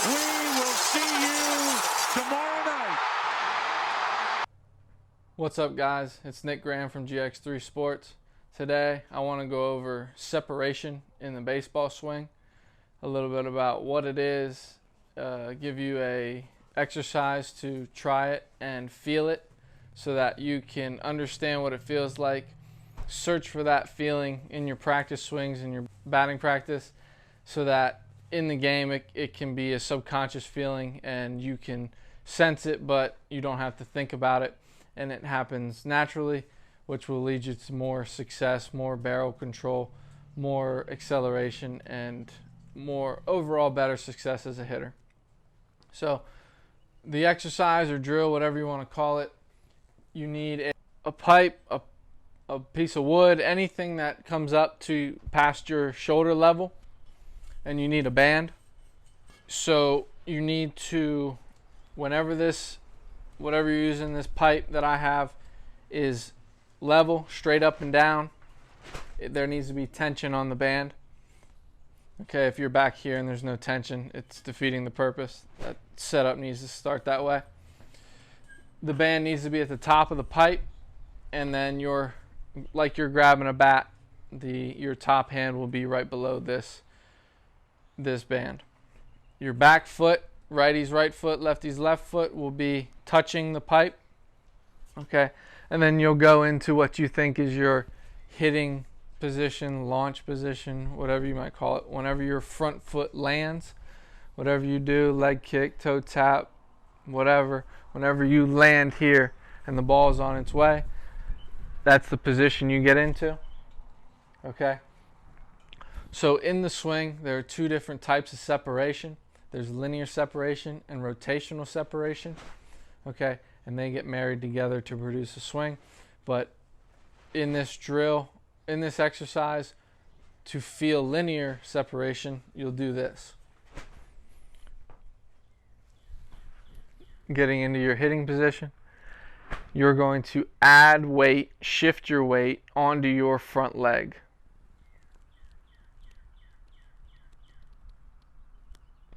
We will see you tomorrow night. What's up, guys? It's Nick Graham from GX3 Sports. Today I want to go over separation in the baseball swing, a little bit about what it is, give you a exercise to try it and feel it so that you can understand what it feels like. Search for that feeling in your practice swings, in your batting practice, so that in the game it can be a subconscious feeling and you can sense it, but you don't have to think about it, and it happens naturally, which will lead you to more success, more barrel control, more acceleration, and more overall better success as a hitter. So the exercise or drill, whatever you want to call it, you need a pipe, a piece of wood, anything that comes up to past your shoulder level, and you need a band. So you need to, whatever you're using, this pipe that I have is level, straight up and down. There needs to be tension on the band. Okay, if you're back here and there's no tension, it's defeating the purpose. That setup needs to start that way. The band needs to be at the top of the pipe, and then you're grabbing a bat, your top hand will be right below this band. Your back foot, righty's right foot, lefty's left foot, will be touching the pipe. Okay, and then you'll go into what you think is your hitting position, launch position, whatever you might call it. Whenever your front foot lands, whatever you do, leg kick, toe tap, whatever, whenever you land here and the ball is on its way, that's the position you get into. Okay, so in the swing there are two different types of separation. There's linear separation and rotational separation. Okay, and they get married together to produce a swing. But in this drill, in this exercise, to feel linear separation, you'll do this. Getting into your hitting position, you're going to add weight, shift your weight onto your front leg.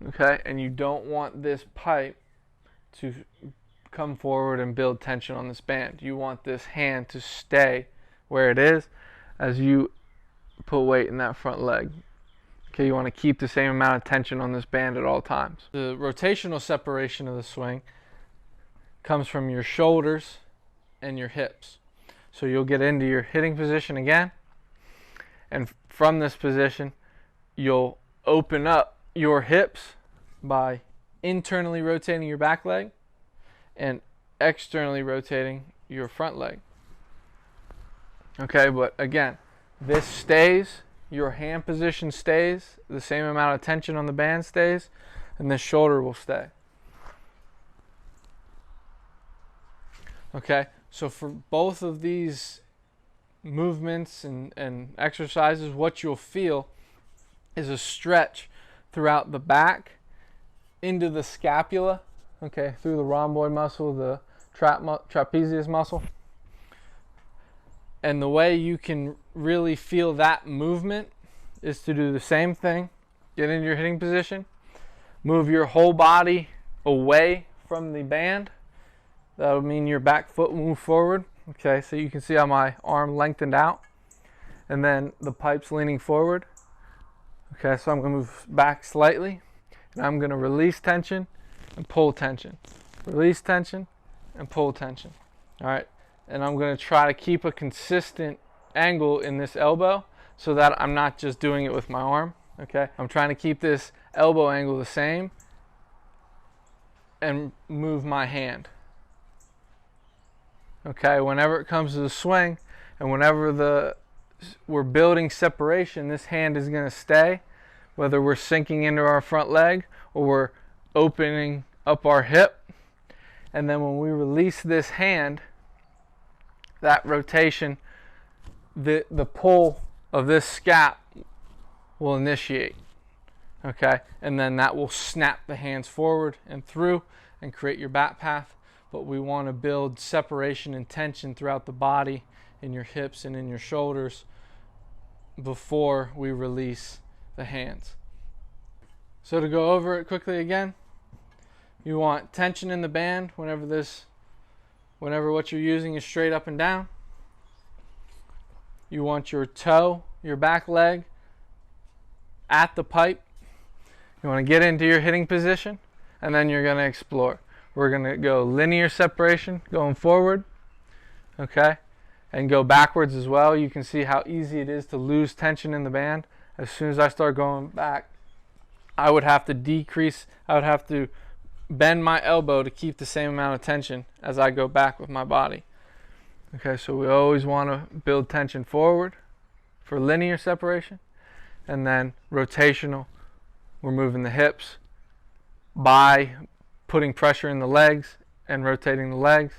Okay, and you don't want this pipe to come forward and build tension on this band. You want this hand to stay where it is as you put weight in that front leg. Okay, you want to keep the same amount of tension on this band at all times. The rotational separation of the swing comes from your shoulders and your hips. So you'll get into your hitting position again, and from this position you'll open up your hips by internally rotating your back leg and externally rotating your front leg. Okay, but again, this stays, your hand position stays, the same amount of tension on the band stays, and this shoulder will stay. Okay, so for both of these movements and exercises, what you'll feel is a stretch throughout the back into the scapula, okay, through the rhomboid muscle, the trapezius muscle. And the way you can really feel that movement is to do the same thing. Get into your hitting position, move your whole body away from the band. That'll mean your back foot will move forward. Okay, so you can see how my arm lengthened out, and then the pipe's leaning forward. Okay, so I'm going to move back slightly, and I'm going to release tension and pull tension. Release tension and pull tension. All right, and I'm going to try to keep a consistent angle in this elbow so that I'm not just doing it with my arm. Okay, I'm trying to keep this elbow angle the same and move my hand. Okay, whenever it comes to the swing and whenever we're building separation, this hand is going to stay, whether we're sinking into our front leg or we're opening up our hip. And then when we release this hand, that rotation, the pull of this scap will initiate. Okay, and then that will snap the hands forward and through and create your bat path. But we want to build separation and tension throughout the body, in your hips and in your shoulders, before we release the hands. So to go over it quickly again, you want tension in the band whenever what you're using is straight up and down. You want your toe, your back leg at the pipe. You want to get into your hitting position, and then you're going to explore. We're going to go linear separation going forward, okay, and go backwards as well. You can see how easy it is to lose tension in the band. As soon as I start going back, I would have to bend my elbow to keep the same amount of tension as I go back with my body. Okay, so we always want to build tension forward for linear separation, and then rotational, we're moving the hips by putting pressure in the legs and rotating the legs.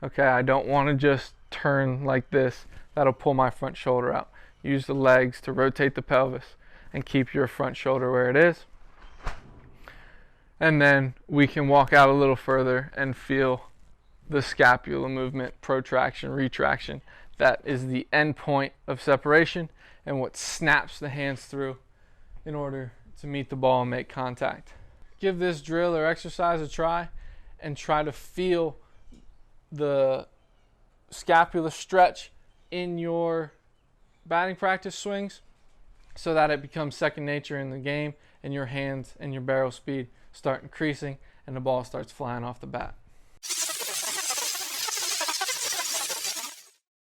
Okay, I don't want to just turn like this. That'll pull my front shoulder out. Use the legs to rotate the pelvis and keep your front shoulder where it is. And then we can walk out a little further and feel the scapula movement, protraction, retraction. That is the end point of separation and what snaps the hands through in order to meet the ball and make contact. Give this drill or exercise a try and try to feel the scapula stretch in your batting practice swings so that it becomes second nature in the game and your hands and your barrel speed start increasing and the ball starts flying off the bat.